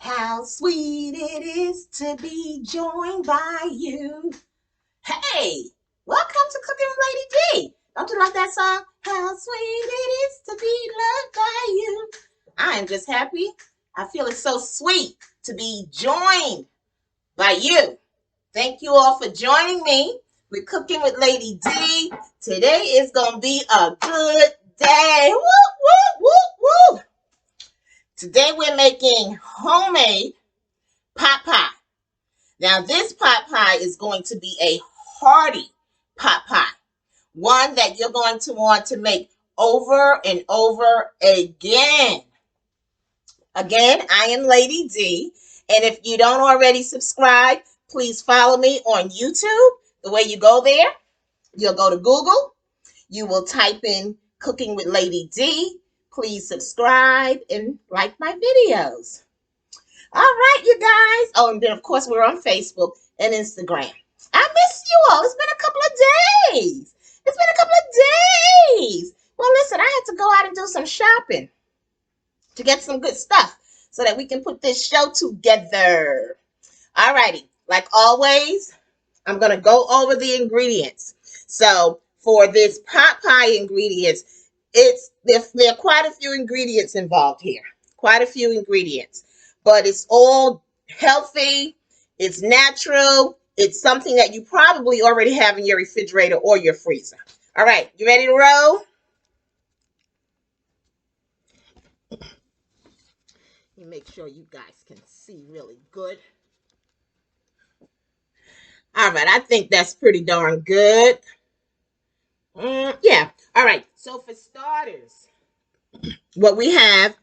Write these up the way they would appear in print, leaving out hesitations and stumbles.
How sweet it is to be joined by you. Hey, welcome to Cooking with Lady D. Don't you love that song? How sweet it is to be loved by you. I am just happy. I feel it's so sweet to be joined by you. Thank you all for joining me with Cooking with Lady D. Today is going to be a good day. Woo, woo, woo, woo. Today we're making homemade pot pie. Now this pot pie is going to be a hearty pot pie. One that you're going to want to make over and over again. Again, I am Lady D. And if you don't already subscribe, please follow me on YouTube. The way you go there, you'll go to Google. You will type in Cooking with Lady D. Please subscribe and like my videos. All right, you guys. Oh, and then, of course, we're on Facebook and Instagram. I miss you all. It's been a couple of days. Well, listen, I had to go out and do some shopping to get some good stuff so that we can put this show together. All righty. Like always, I'm going to go over the ingredients. So for this pot pie ingredients, there are quite a few ingredients involved here. Quite a few ingredients. But it's all healthy. It's natural. It's something that you probably already have in your refrigerator or your freezer. All right. You ready to roll? Let me make sure you guys can see really good. All right. I think that's pretty darn good. Yeah. All right. So for starters, what we have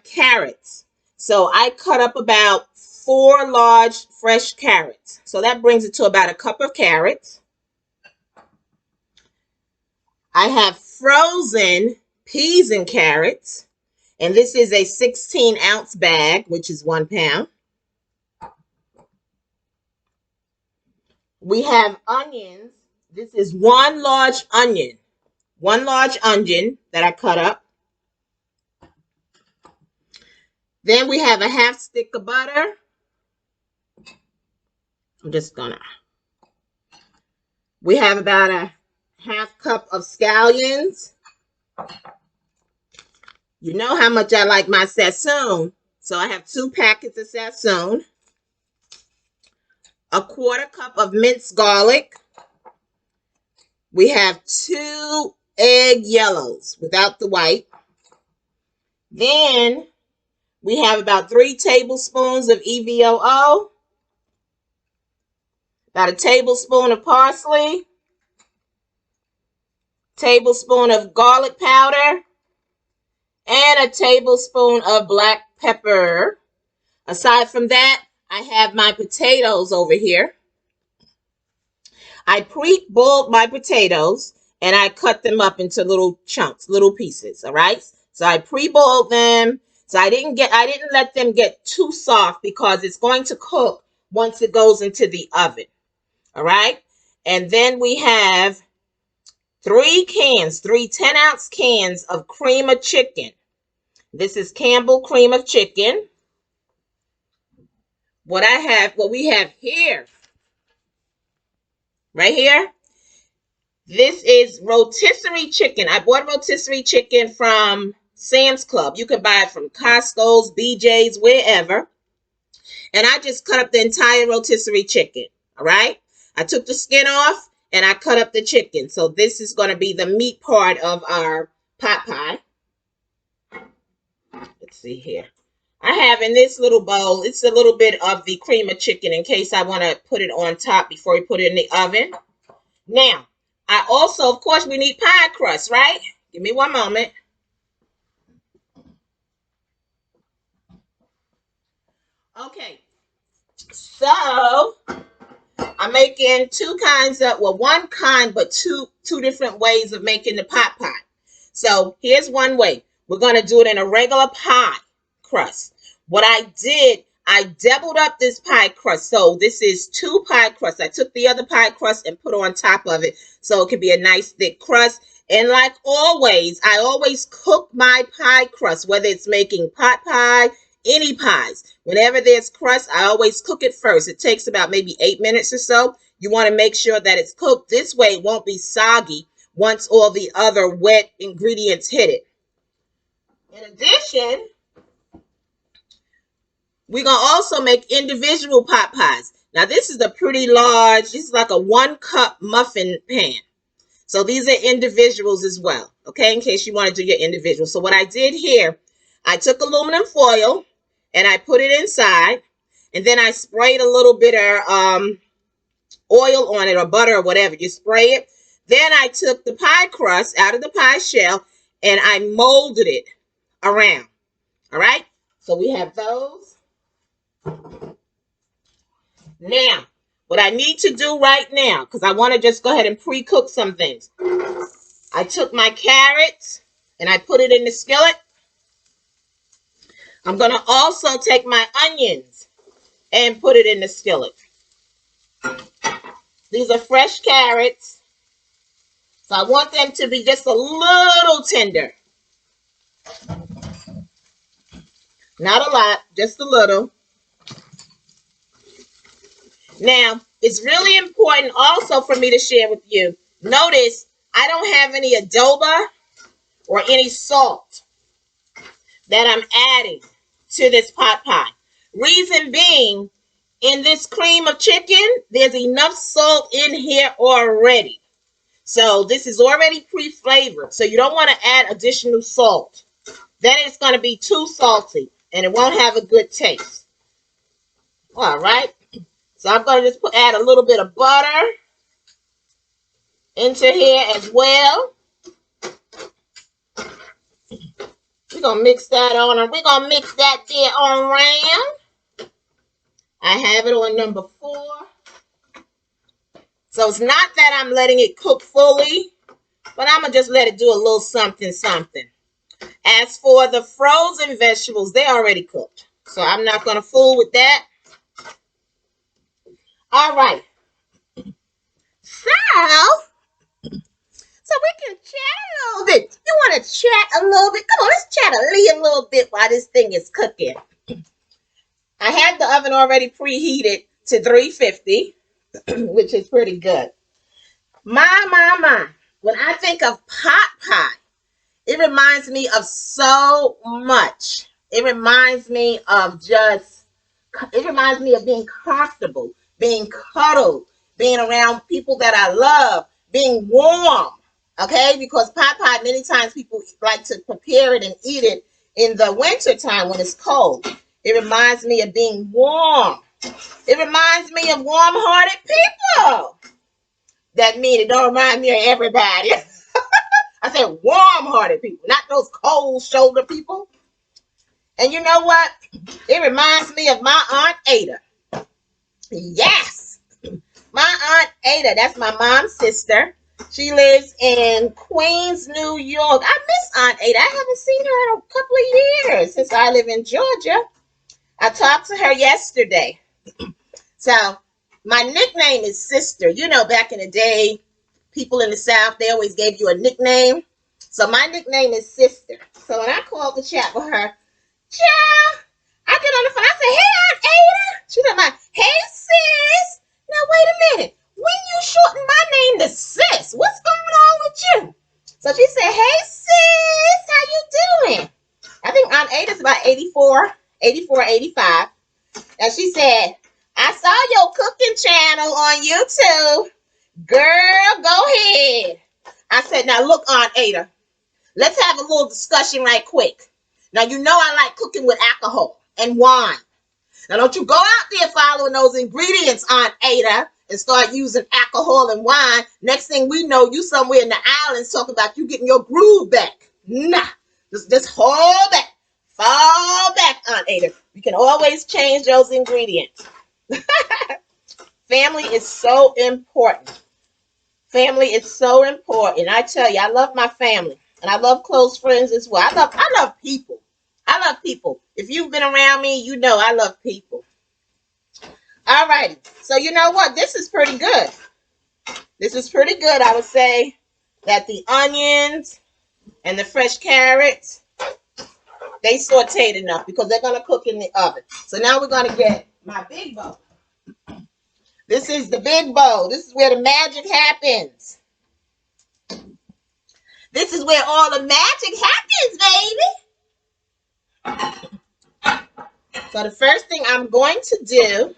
carrots. So I cut up about 4 large fresh carrots. So that brings it to about a cup of carrots. I have frozen peas and carrots. And this is a 16-ounce bag, which is 1 pound. We have onions. This is 1 large onion. 1 large onion that I cut up. Then we have a half stick of butter. We have about a half cup of scallions. You know how much I like my Sassoon. So I have 2 packets of Sassoon. A 1/4 cup of minced garlic. We have 2 egg yellows without the white. Then we have about 3 tablespoons of EVOO, about a tablespoon of parsley, tablespoon of garlic powder, and a tablespoon of black pepper. Aside from that, I have my potatoes over here. I pre-boiled my potatoes and I cut them up into little chunks, little pieces, all right? So I pre-boiled them. So I didn't let them get too soft because it's going to cook once it goes into the oven. All right. And then we have 3 10-ounce cans of cream of chicken. This is Campbell cream of chicken. What we have here, right here, this is rotisserie chicken. I bought rotisserie chicken from Sam's Club. You can buy it from Costco's, BJ's, wherever. And I just cut up the entire rotisserie chicken. All right. I took the skin off and I cut up the chicken. So this is going to be the meat part of our pot pie. Let's see here. I have in this little bowl, it's a little bit of the cream of chicken in case I want to put it on top before we put it in the oven. Now, I also, of course, we need pie crust, right? Give me one moment. Okay, so I'm making 2 kinds of, well, 1 kind, but two different ways of making the pot pie. So here's one way. We're going to do it in a regular pie crust. What I did, I doubled up this pie crust. So this is 2 pie crusts. I took the other pie crust and put on top of it so it could be a nice thick crust. And like always, I always cook my pie crust, whether it's making pot pie, any pies. Whenever there's crust, I always cook it first. It takes about maybe 8 minutes or so. You want to make sure that it's cooked. This way it won't be soggy once all the other wet ingredients hit it. In addition, we're going to also make individual pot pies. Now, this is a pretty large, this is like a 1-cup muffin pan. So these are individuals as well, okay, in case you want to do your individual. So what I did here, I took aluminum foil and I put it inside, and then I sprayed a little bit of oil on it, or butter or whatever. You spray it. Then I took the pie crust out of the pie shell and I molded it around. All right, so we have those. Now, what I need to do right now, because I want to just go ahead and pre-cook some things. I took my carrots and I put it in the skillet. I'm going to also take my onions and put it in the skillet. These are fresh carrots. So I want them to be just a little tender. Not a lot, just a little. Now, it's really important also for me to share with you. Notice I don't have any adobo or any salt that I'm adding to this pot pie. Reason being, in this cream of chicken, there's enough salt in here already. So this is already pre-flavored. So you don't want to add additional salt. Then it's going to be too salty and it won't have a good taste. All right. So I'm going to just add a little bit of butter into here as well. We're going to mix that on, and we're going to mix that there on around. I have it on number 4. So it's not that I'm letting it cook fully, but I'm going to just let it do a little something, something. As for the frozen vegetables, they're already cooked. So I'm not going to fool with that. All right. So we can chat a little bit. You want to chat a little bit? Come on, let's chat a little bit while this thing is cooking. I had the oven already preheated to 350, which is pretty good. My. When I think of pot pie, it reminds me of so much. It reminds me of being comfortable, being cuddled, being around people that I love, being warm, okay? Because pot pie, many times people like to prepare it and eat it in the winter time when it's cold. It reminds me of being warm. It reminds me of warm-hearted people. That means it don't remind me of everybody. I said warm-hearted people, not those cold-shoulder people. And you know what? It reminds me of my Aunt Ada. Yes. My Aunt Ada, that's my mom's sister. She lives in Queens, New York. I miss Aunt Ada. I haven't seen her in a couple of years since I live in Georgia. I talked to her yesterday. So my nickname is Sister. You know, back in the day, people in the South, they always gave you a nickname. So my nickname is Sister. So when I called to chat with her, child, I get on the phone. I said, hey, Aunt Ada. She said, hey, sis. Now, wait a minute. When you shorten my name to Sis, what's going on with you? So she said, hey, sis, how you doing? I think Aunt Ada's about 84, 85. And she said, I saw your cooking channel on YouTube. Girl, go ahead. I said, now look, Aunt Ada, let's have a little discussion right quick. Now, you know I like cooking with alcohol and wine. Now, don't you go out there following those ingredients, Aunt Ada, and start using alcohol and wine. Next thing we know, you somewhere in the islands talking about you getting your groove back. Nah, just hold back. Fall back, Aunt Ada. We can always change those ingredients. Family is so important. Family is so important. I tell you, I love my family. And I love close friends as well. I love people. I love people. If you've been around me, you know I love people. All righty. So you know what? This is pretty good. This is pretty good. I would say that the onions and the fresh carrots they sauteed enough because they're going to cook in the oven. So now we're going to get my big bowl. This is the big bowl. This is where the magic happens. This is where all the magic happens, baby. So the first thing I'm going to do,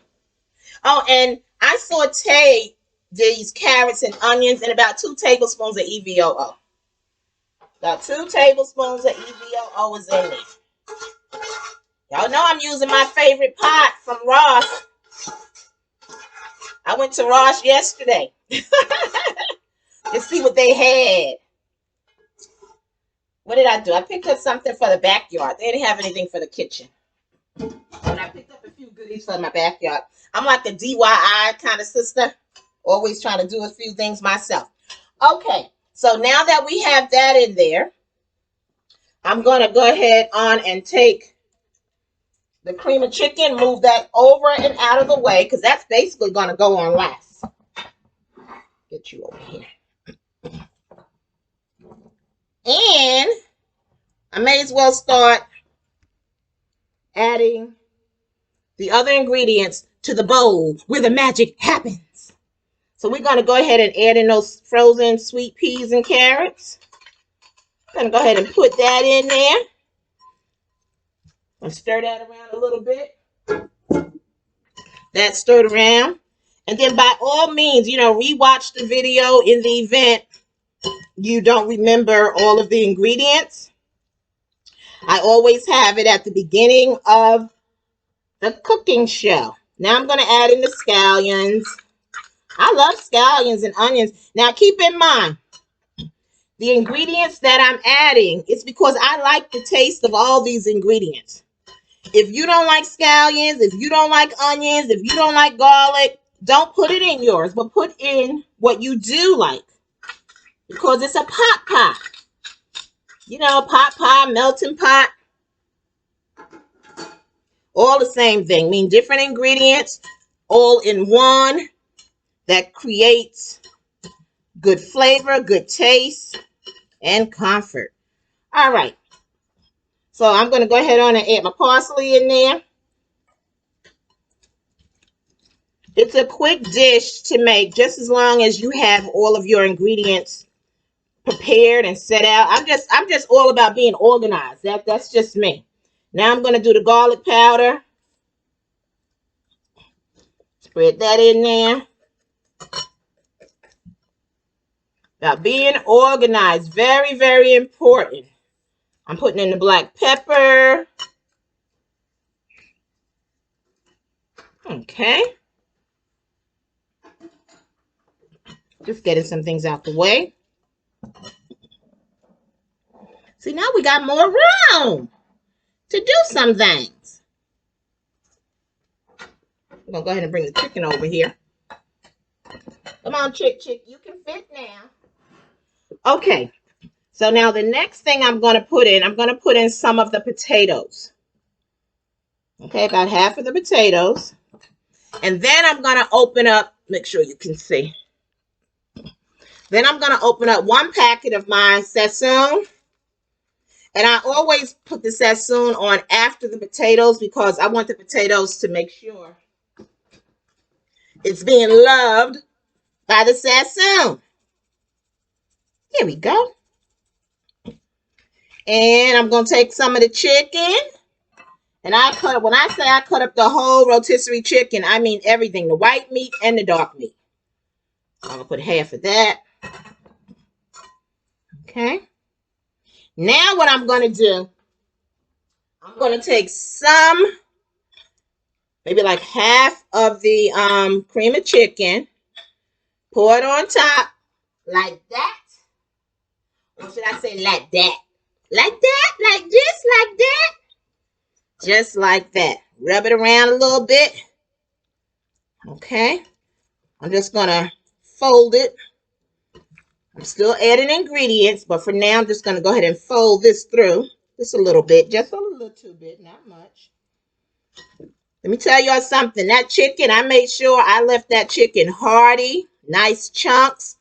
oh, and I sauteed these carrots and onions in about 2 tablespoons of EVOO. About 2 tablespoons of EVOO is in there. Y'all know I'm using my favorite pot from Ross. I went to Ross yesterday to see what they had. What did I do? I picked up something for the backyard. They didn't have anything for the kitchen. But I picked up a few goodies for my backyard. I'm like a DIY kind of sister. Always trying to do a few things myself. Okay, so now that we have that in there, I'm going to go ahead on and take the cream of chicken, move that over and out of the way, because that's basically going to go on last. Get you over here. And I may as well start adding the other ingredients to the bowl where the magic happens. So we're going to go ahead and add in those frozen sweet peas and carrots. I'm going to go ahead and put that in there. And stir that around a little bit. That's stirred around. And then by all means, rewatch the video in the event you don't remember all of the ingredients. I always have it at the beginning of the cooking show. Now I'm going to add in the scallions. I love scallions and onions. Now keep in mind, the ingredients that I'm adding, it's because I like the taste of all these ingredients. If you don't like scallions, if you don't like onions, if you don't like garlic, don't put it in yours, but put in what you do like. Because it's a pot pie. Pot pie, melting pot. All the same thing. Mean different ingredients, all in one, that creates good flavor, good taste, and comfort. All right. So I'm going to go ahead on and add my parsley in there. It's a quick dish to make, just as long as you have all of your ingredients prepared and set out. I'm just all about being organized. That's just me. Now I'm going to do the garlic powder. Spread that in there. Now being organized, very, very important. I'm putting in the black pepper. Okay. Just getting some things out the way. See, now we got more room to do some things. I'm going to go ahead and bring the chicken over here. Come on, chick, you can fit now. Okay. So now the next thing I'm going to put in some of the potatoes. Okay, about half of the potatoes. And then I'm going to open up, make sure you can see. Then I'm going to open up 1 packet of my sassoon. And I always put the sassoon on after the potatoes because I want the potatoes to make sure it's being loved by the sassoon. Here we go. And I'm going to take some of the chicken. And when I say I cut up the whole rotisserie chicken, I mean everything. The white meat and the dark meat. I'm going to put half of that. Okay. Now what I'm going to do, I'm going to take some, maybe like half of the cream of chicken. Pour it on top like that. Or should I say like that? Like that, like this, like that. Just like that. Rub it around a little bit. Okay. I'm just going to fold it. I'm still adding ingredients, but for now, I'm just going to go ahead and fold this through. Just a little bit. Just a little too bit, not much. Let me tell y'all something. That chicken, I made sure I left that chicken hearty, nice chunks.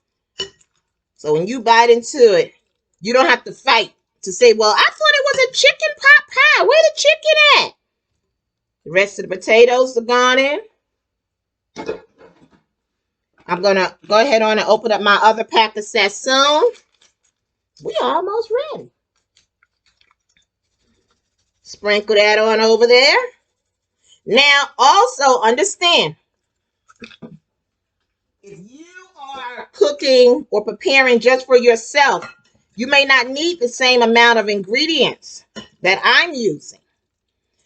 So when you bite into it, you don't have to fight to say, well, I thought it was a chicken pot pie. Where the chicken at? The rest of the potatoes are gone in. I'm going to go ahead on and open up my other pack of Sassoon. We almost ready. Sprinkle that on over there. Now, also understand, if you are cooking or preparing just for yourself, you may not need the same amount of ingredients that I'm using.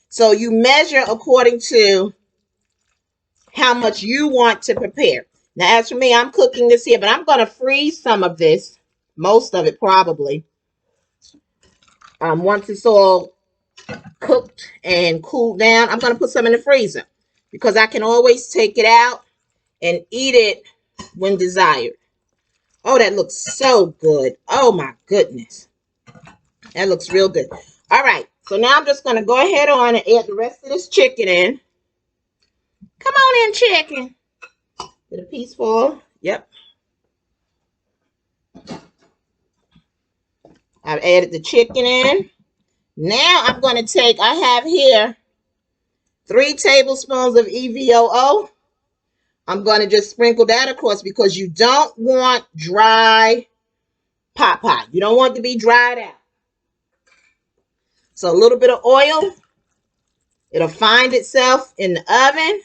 So you measure according to how much you want to prepare. Now, as for me, I'm cooking this here, but I'm going to freeze some of this, most of it probably. Once it's all cooked and cooled down, I'm going to put some in the freezer because I can always take it out and eat it when desired. Oh, that looks so good. Oh, my goodness. That looks real good. All right. So now I'm just going to go ahead on and add the rest of this chicken in. Come on in, chicken. Get a piece full. Yep. I've added the chicken in. Now I'm going to take, I have here 3 tablespoons of EVOO. I'm going to just sprinkle that across because you don't want dry pot pie. You don't want it to be dried out. So a little bit of oil. It'll find itself in the oven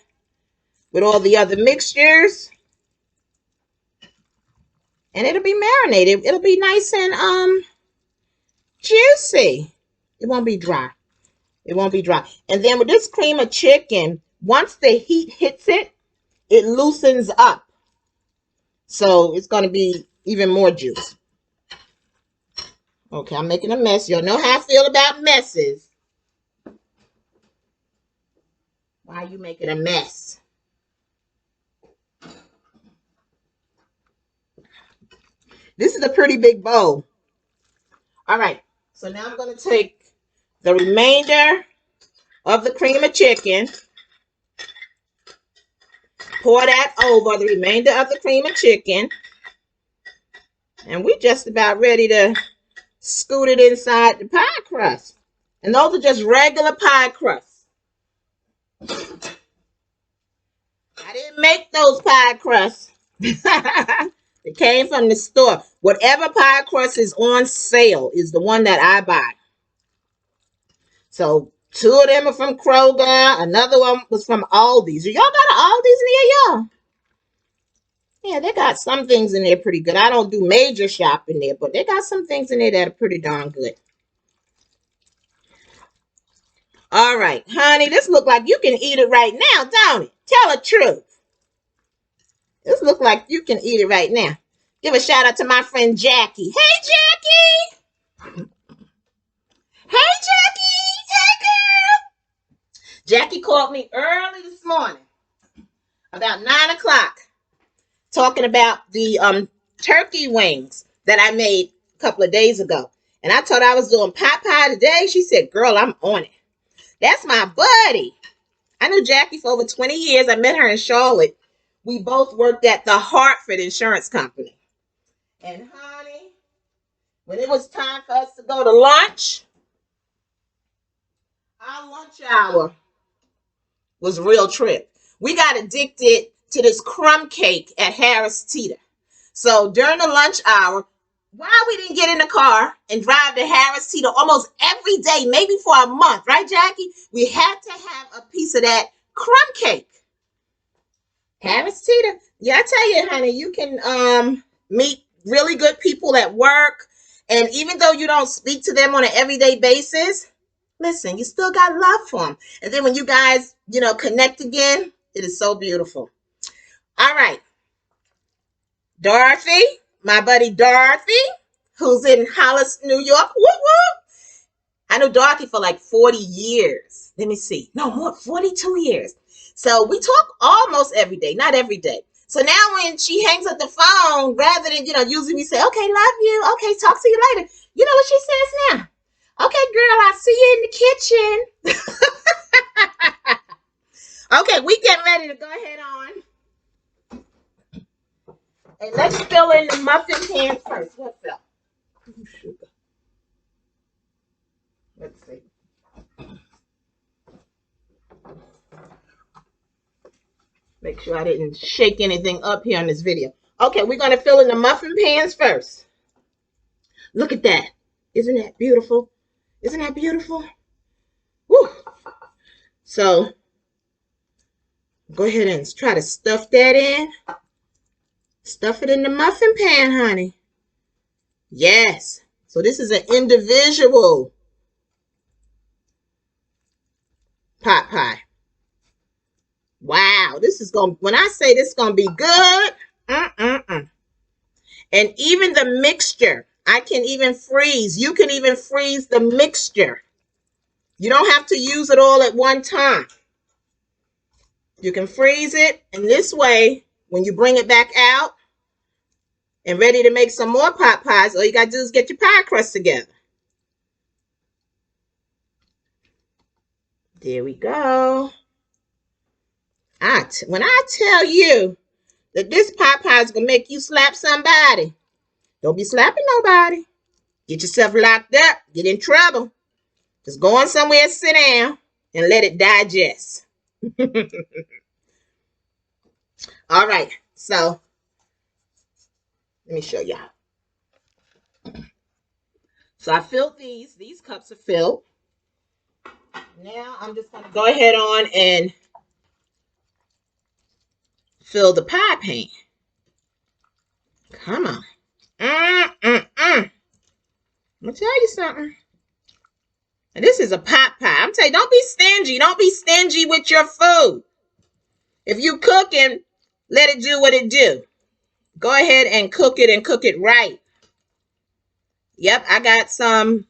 with all the other mixtures. And it'll be marinated. It'll be nice and juicy. It won't be dry. It won't be dry. And then with this cream of chicken, once the heat hits it, it loosens up. So it's going to be even more juice. Okay, I'm making a mess. Y'all know how I feel about messes. Why are you making a mess? This is a pretty big bowl. All right, so now I'm going to take the remainder of the cream of chicken. Pour that over the remainder of the cream of chicken. And we're just about ready to scoot it inside the pie crust. And those are just regular pie crusts. I didn't make those pie crusts. It came from the store. Whatever pie crust is on sale is the one that I buy. So 2 of them are from Kroger. Another one was from Aldi's. Y'all got an Aldi's near y'all? Yeah, they got some things in there pretty good. I don't do major shopping there, but they got some things in there that are pretty darn good. All right, honey, this look like you can eat it right now, don't it? Tell the truth. This look like you can eat it right now. Give a shout out to my friend Jackie. Hey, Jackie. Hey, Jackie. Hey, girl. Jackie called me early this morning, about 9 o'clock, talking about the turkey wings that I made a couple of days ago. And I told her I was doing pot pie today. She said, girl, I'm on it. That's my buddy. I knew Jackie for over 20 years. I met her in Charlotte. We both worked at the Hartford Insurance Company. And honey, when it was time for us to go to lunch, our lunch hour was a real trip. We got addicted to this crumb cake at Harris Teeter. So during the lunch hour, why we didn't get in the car and drive to Harris Teeter almost every day, maybe for a month, right, Jackie? We had to have a piece of that crumb cake. Harris Teeter. Yeah, I tell you, honey, you can meet really good people at work. And even though you don't speak to them on an everyday basis, listen, you still got love for them. And then when you guys, connect again, it is so beautiful. All right. Dorothy, my buddy Dorothy, who's in Hollis, New York. Woo woo. I know Dorothy for like 40 years. Let me see. No, more, 42 years. So we talk almost every day, not every day. So now when she hangs up the phone, rather than, usually we say, okay, love you. Okay, talk to you later. You know what she says now? Okay, girl, I'll see you in the kitchen. Okay, we getting ready to go ahead on. And let's fill in the muffin pan first. What's up? Let's see. Make sure I didn't shake anything up here on this video. Okay, we're going to fill in the muffin pans first. Look at that. Isn't that beautiful? Isn't that beautiful? Woo. So, go ahead and try to stuff that in. Stuff it in the muffin pan, honey. Yes. So this is an individual pot pie. Wow. This is going to, when I say this is going to be good. And even the mixture, I can even freeze. You can even freeze the mixture. You don't have to use it all at one time. You can freeze it. And this way, when you bring it back out and ready to make some more pot pies, all you got to do is get your pie crust together. There we go. When I tell you that this pot pie is going to make you slap somebody, don't be slapping nobody. Get yourself locked up. Get in trouble. Just go on somewhere, sit down, and let it digest. All right. So, let me show y'all. So, I filled these. These cups are filled. Now, I'm just going to go ahead on and fill the pie pan. Come on. I'm going to tell you something. And this is a pot pie. I'm telling you, don't be stingy. Don't be stingy with your food. If you cooking, let it do what it do. Go ahead and cook it right. Yep, I got some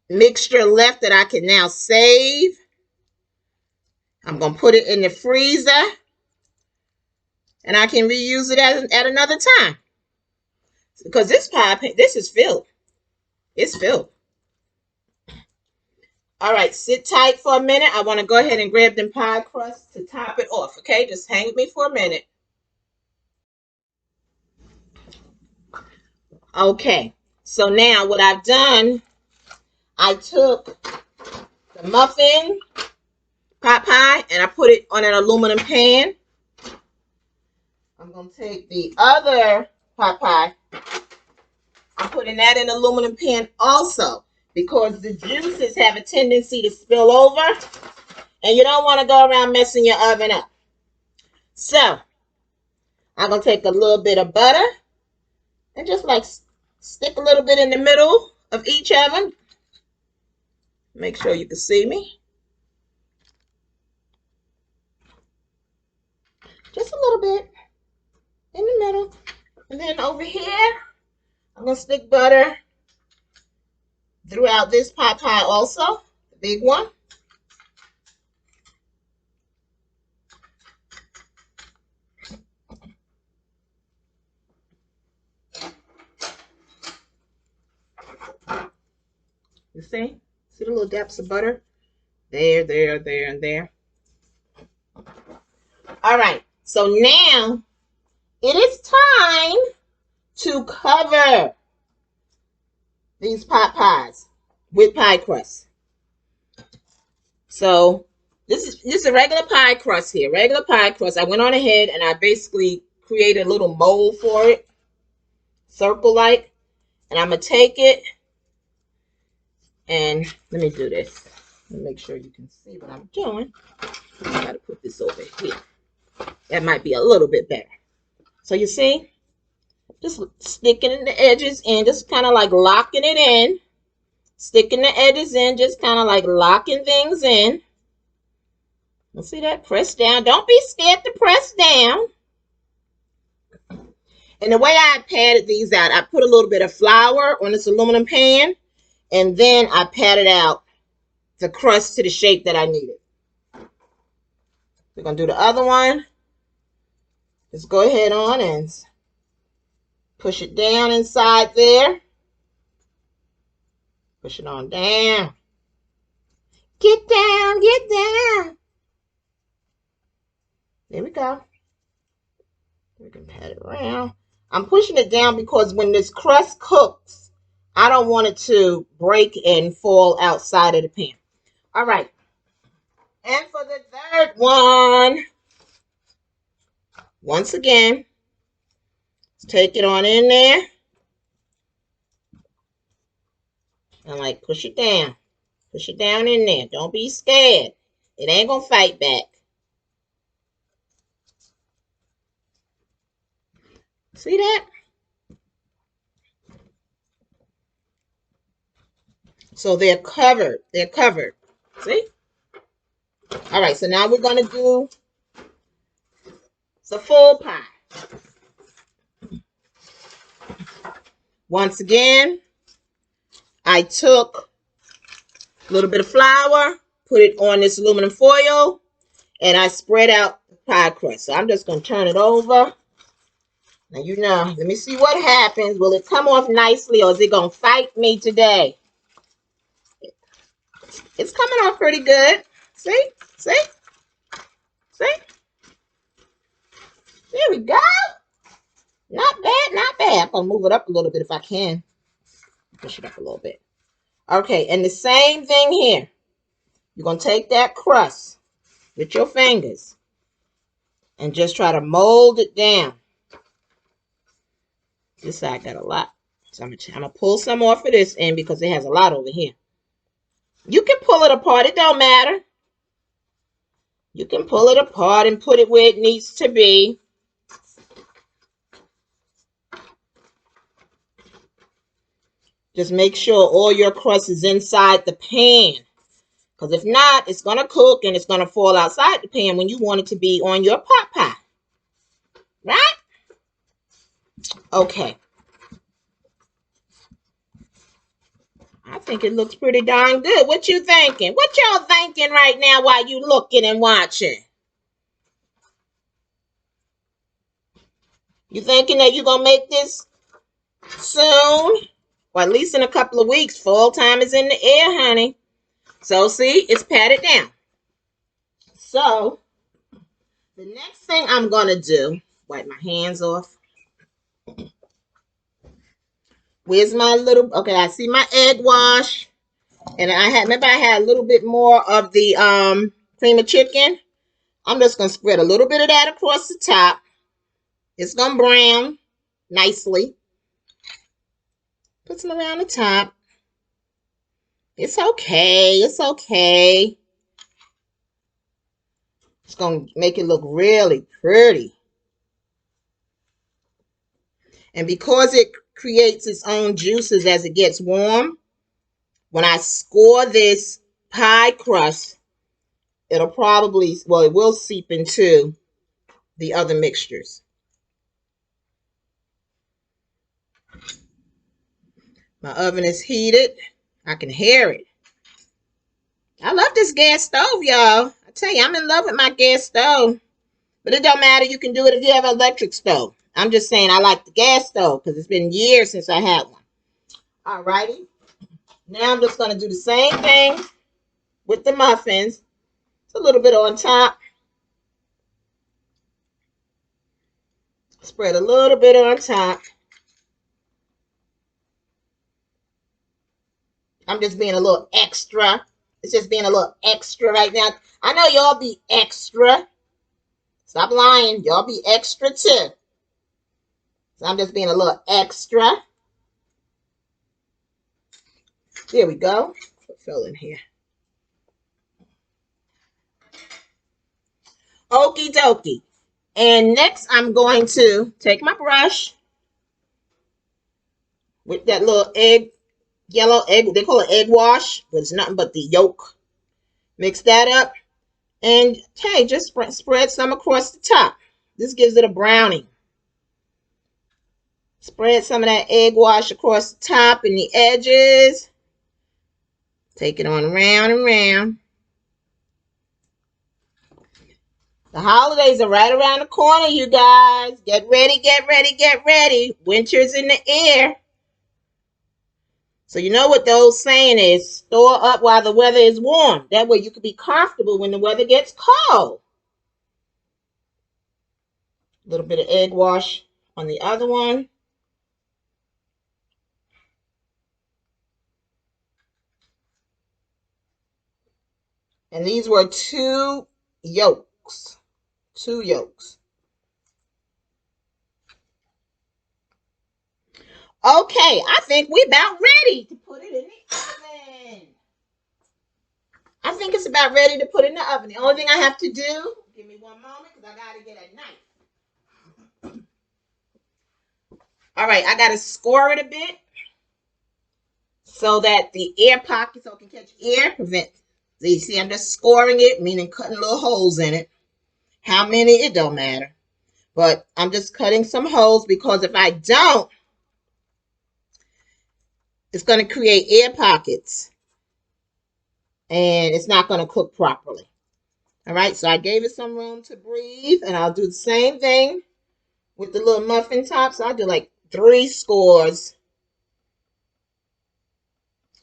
mixture left that I can now save. I'm going to put it in the freezer. And I can reuse it at another time. Because this pie pan, this is filled. It's filled. All right, sit tight for a minute. I want to go ahead and grab them pie crusts to top it off, okay? Just hang with me for a minute. Okay, so now what I've done, I took the muffin pot pie and I put it on an aluminum pan. I'm going to take the other pot pie. I'm putting that in an aluminum pan also because the juices have a tendency to spill over and you don't want to go around messing your oven up. So, I'm going to take a little bit of butter and just like stick a little bit in the middle of each of them. Make sure you can see me. Just a little bit in the middle. And then over here, I'm going to stick butter throughout this pot pie also, the big one. You see? See the little dabs of butter? There, there, there, and there. All right. So now it is time to cover these pot pies with pie crust. So this is a regular pie crust here. Regular pie crust. I went on ahead and I basically created a little mold for it. Circle-like. And I'm going to take it. And let me do this. Let me make sure you can see what I'm doing. I got to put this over here. That might be a little bit better. So you see? Just sticking the edges in. Just kind of like locking it in. Sticking the edges in. Just kind of like locking things in. You see that? Press down. Don't be scared to press down. And the way I patted these out, I put a little bit of flour on this aluminum pan. And then I patted out the crust to the shape that I needed. We're going to do the other one. Just go ahead on and push it down inside there. Push it on down. Get down, get down. There we go. We can pat it around. I'm pushing it down because when this crust cooks, I don't want it to break and fall outside of the pan. All right. And for the third one, Once again, take it on in there and like push it down. Push it down in there. Don't be scared. It ain't gonna fight back. See that? So they're covered. They're covered. See? All right, so now we're gonna do the full pie. Once again, I took a little bit of flour, put it on this aluminum foil, and I spread out the pie crust. So I'm just going to turn it over. Now, you know, let me see what happens. Will it come off nicely or is it going to fight me today? It's coming off pretty good. See? See? See? There we go. Not bad, not bad. I'm going to move it up a little bit if I can. Push it up a little bit. Okay, and the same thing here. You're going to take that crust with your fingers and just try to mold it down. This side got a lot. So I'm going to pull some off of this end because it has a lot over here. You can pull it apart. It don't matter. You can pull it apart and put it where it needs to be. Just make sure all your crust is inside the pan. Because if not, it's going to cook and it's going to fall outside the pan when you want it to be on your pot pie. Right? Okay. I think it looks pretty darn good. What you thinking? What y'all thinking right now while you looking and watching? You thinking that you're going to make this soon? Or at least in a couple of weeks. Fall time is in the air, honey. So, see, it's patted down. So, the next thing I'm going to do, wipe my hands off. Where's my little, okay, I see my egg wash. And remember I had a little bit more of the cream of chicken. I'm just going to spread a little bit of that across the top. It's going to brown nicely. Put some around the top. It's okay. It's okay. It's going to make it look really pretty. And because it creates its own juices as it gets warm, when I score this pie crust, it'll probably, well, it will seep into the other mixtures. My oven is heated. I can hear it. I love this gas stove, y'all. I tell you, I'm in love with my gas stove. But it don't matter. You can do it if you have an electric stove. I'm just saying I like the gas stove because it's been years since I had one. Alrighty. Now I'm just going to do the same thing with the muffins. It's a little bit on top. Spread a little bit on top. I'm just being a little extra. It's just being a little extra right now. I know y'all be extra. Stop lying. Y'all be extra too. So I'm just being a little extra. There we go. What fell in here? Okie dokie. And next I'm going to take my brush with that little egg, yellow egg. They call it egg wash, but it's nothing but the yolk. Mix that up. And hey, just spread some across the top. This gives it a browning. Spread some of that egg wash across the top and the edges. Take it on around and around. The holidays are right around the corner, you guys. Get ready, get ready, get ready. Winter's in the air. So you know what the old saying is, store up while the weather is warm. That way you can be comfortable when the weather gets cold. A little bit of egg wash on the other one. And these were 2 yolks. 2 yolks. Okay, I think we're about ready to put it in the oven. I think it's about ready to put in the oven. The only thing I have to do, give me one moment because I got to get a knife. All right, I got to score it a bit so that the air pocket, so it can catch air, prevent. So you see, I'm just scoring it, meaning cutting little holes in it. How many, it don't matter. But I'm just cutting some holes because if I don't, it's going to create air pockets and it's not going to cook properly. All right, so I gave it some room to breathe, and I'll do the same thing with the little muffin tops. So I'll do like 3 scores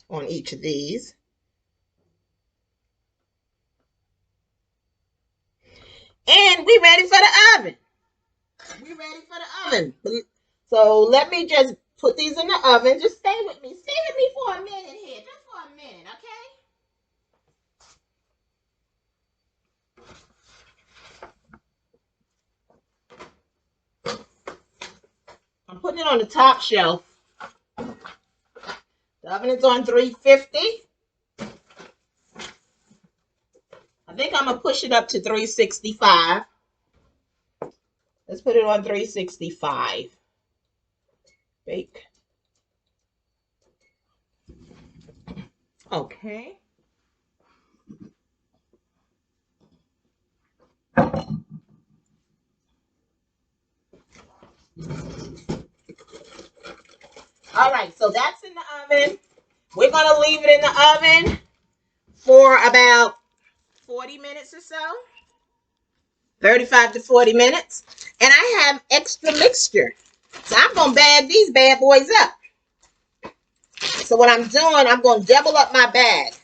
on each of these. And we ready for the oven. We ready for the oven. So let me just put these in the oven. Just stay with me. Stay with me for a minute here. Just for a minute, okay? I'm putting it on the top shelf. The oven is on 350. I think I'm going to push it up to 365. Let's put it on 365. Bake. Okay. All right, so that's in the oven. We're going to leave it in the oven for about 40 minutes or so. 35 to 40 minutes. And I have extra mixture. So I'm going to bag these bad boys up. So what I'm doing, I'm going to double up my bag.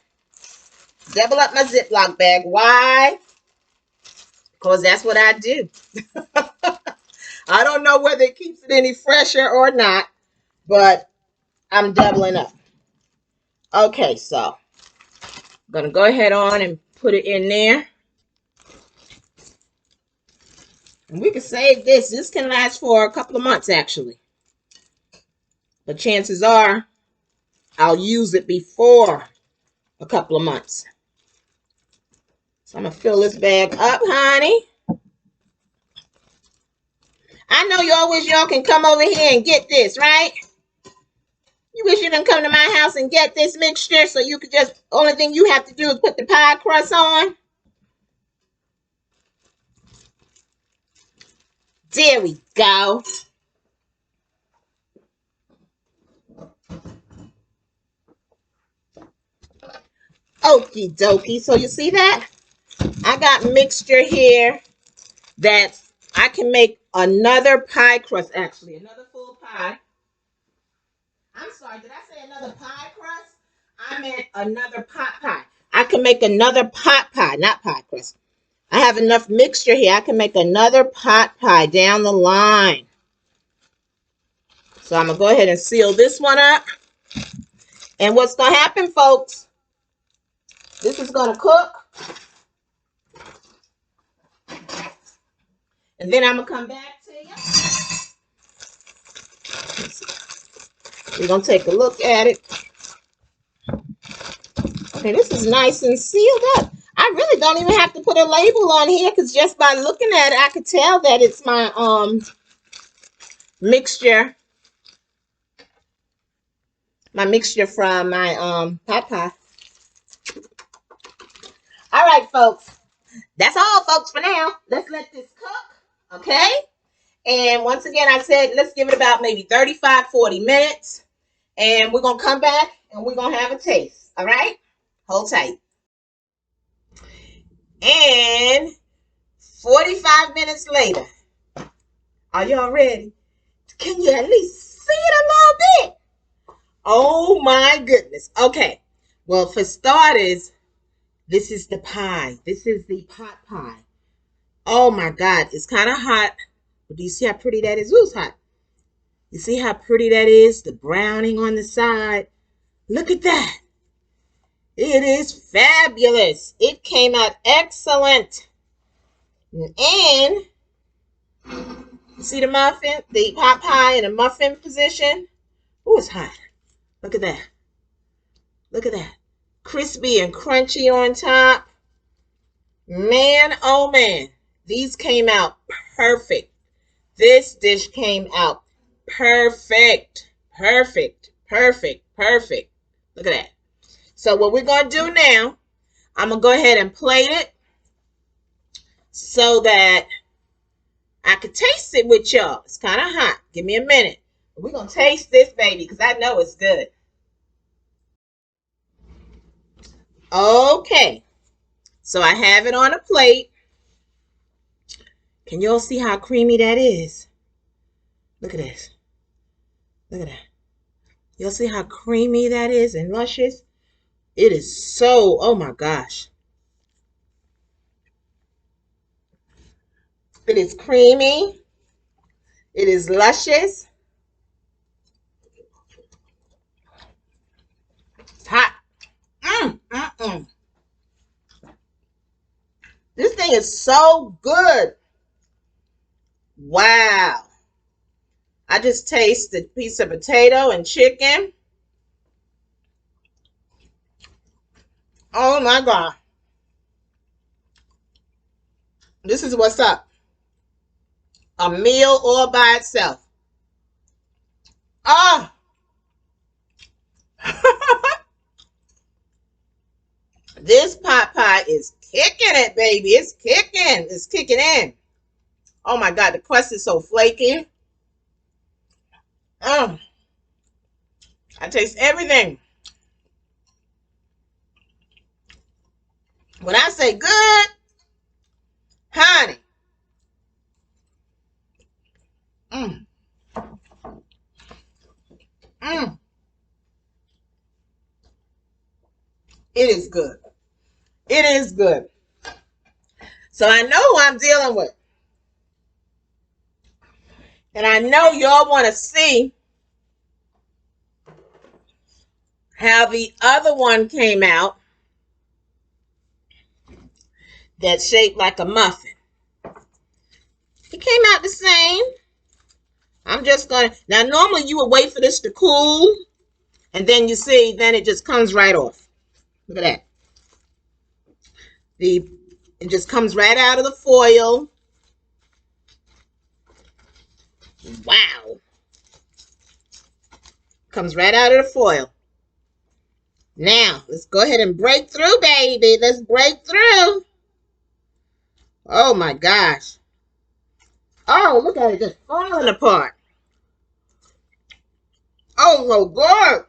Double up my Ziploc bag. Why? Because that's what I do. I don't know whether it keeps it any fresher or not, but I'm doubling up. Okay, so I'm going to go ahead on and put it in there. And we can save this. This can last for a couple of months, actually. But chances are I'll use it before a couple of months. So I'm going to fill this bag up, honey. I know y'all wish y'all can come over here and get this, right? You wish you can come to my house and get this mixture so you could just, only thing you have to do is put the pie crust on. There we go. Okie dokie. So you see that? I got mixture here that I can make another pie crust, actually. Another full pie. I'm sorry, did I say another pie crust? I meant another pot pie. I can make another pot pie, not pie crust. I have enough mixture here. I can make another pot pie down the line. So I'm going to go ahead and seal this one up. And what's going to happen, folks, this is going to cook. And then I'm going to come back to you. We're going to take a look at it. Okay, this is nice and sealed up. I really don't even have to put a label on here because just by looking at it, I could tell that it's my mixture. My mixture from my pot pie. All right, folks. That's all, folks, for now. Let's let this cook, okay? And once again, I said let's give it about maybe 35, 40 minutes. And we're going to come back and we're going to have a taste, all right? Hold tight. And 45 minutes later, are y'all ready? Can you at least see it a little bit? Oh my goodness. Okay. Well, for starters, this is the pie. This is the pot pie. Oh my God. It's kind of hot. But do you see how pretty that is? Ooh, it's hot. You see how pretty that is? The browning on the side. Look at that. It is fabulous. It came out excellent. And see the muffin, the pot pie in a muffin position? Oh, it's hot. Look at that. Look at that. Crispy and crunchy on top. Man, oh man. These came out perfect. This dish came out perfect. Perfect. Perfect. Perfect. Look at that. So what we're going to do now, I'm going to go ahead and plate it so that I could taste it with y'all. It's kind of hot. Give me a minute. We're going to taste this baby because I know it's good. Okay. So I have it on a plate. Can y'all see how creamy that is? Look at this. Look at that. You'll see how creamy that is and luscious. It is so, oh my gosh. It is creamy. It is luscious. It's hot. This thing is so good. Wow. I just tasted a piece of potato and chicken. Oh my God. This is what's up. A meal all by itself. Ah. This pot pie is kicking it, baby. It's kicking. It's kicking in. Oh my God, the crust is so flaky. I taste everything. When I say good, honey. It is good. It is good. So I know who I'm dealing with. And I know y'all want to see how the other one came out that's shaped like a muffin. It came out the same. I'm just going to, now normally you would wait for this to cool and then you see, then it just comes right off. Look at that. It just comes right out of the foil. Wow. Comes right out of the foil. Now, let's go ahead and break through, baby. Let's break through. Oh, my gosh. Oh, look at it just falling apart. Oh, so good.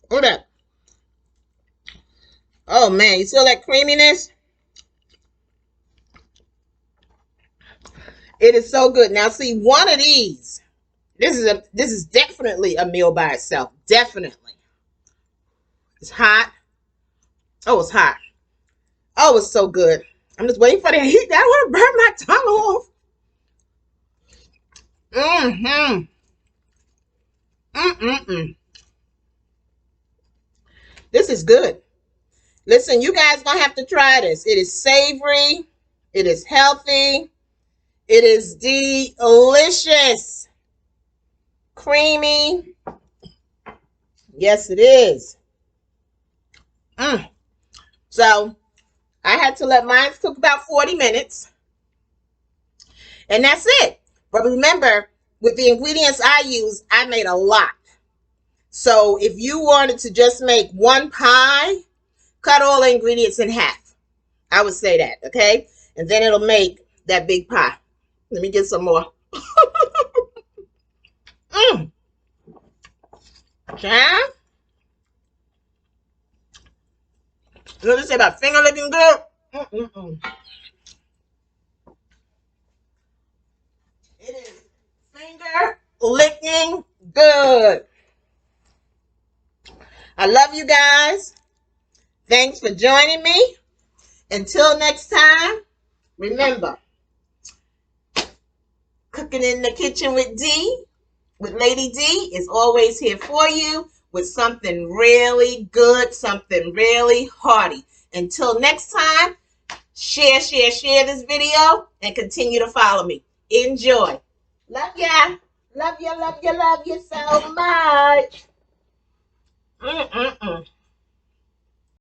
Look at that. Oh, man. You feel that creaminess? It is so good. Now, see, one of these. This is definitely a meal by itself. Definitely. It's hot. Oh, it's hot. Oh, it's so good. I'm just waiting for the heat. I want to burn my tongue off. This is good. Listen, you guys gonna have to try this. It is savory. It is healthy. It is delicious. Creamy. Yes, it is. So I had to let mine cook about 40 minutes. And that's it. But remember, with the ingredients I use, I made a lot. So if you wanted to just make one pie, cut all the ingredients in half. I would say that, okay? And then it'll make that big pie. Let me get some more. Child. You know what they say about finger looking good? It is finger licking good. I love you guys. Thanks for joining me. Until next time, remember, cooking in the kitchen with D, with Lady D, is always here for you with something really good, something really hearty. Until next time, share this video and continue to follow me. Enjoy. Love ya. Love you, love you, love you so much. Mm-mm-mm.